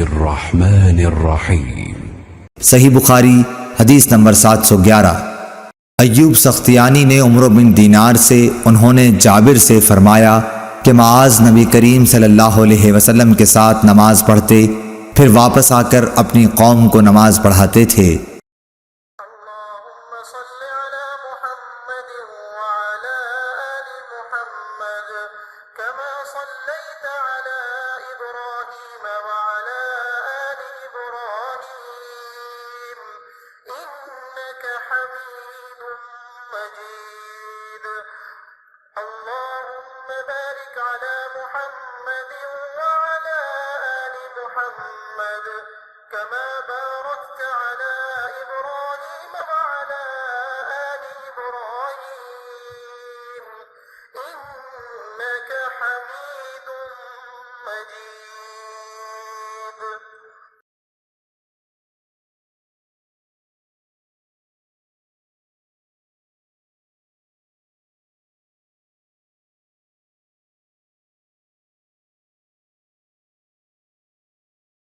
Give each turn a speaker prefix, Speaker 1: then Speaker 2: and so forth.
Speaker 1: बिस्मिल्लाहिर्रहमानिर्रहीम।
Speaker 2: सही बुखारी हदीस नंबर 711। अय्यूब सख्तियानी ने उमर बिन दीनार से, उन्होंने जाबिर से फरमाया कि माज नबी करीम सल्लल्लाहु अलैहि वसल्लम के साथ नमाज पढ़ते, फिर वापस आकर अपनी कौम को नमाज पढ़ाते थे।
Speaker 3: कमा बारकत अला इब्राहीम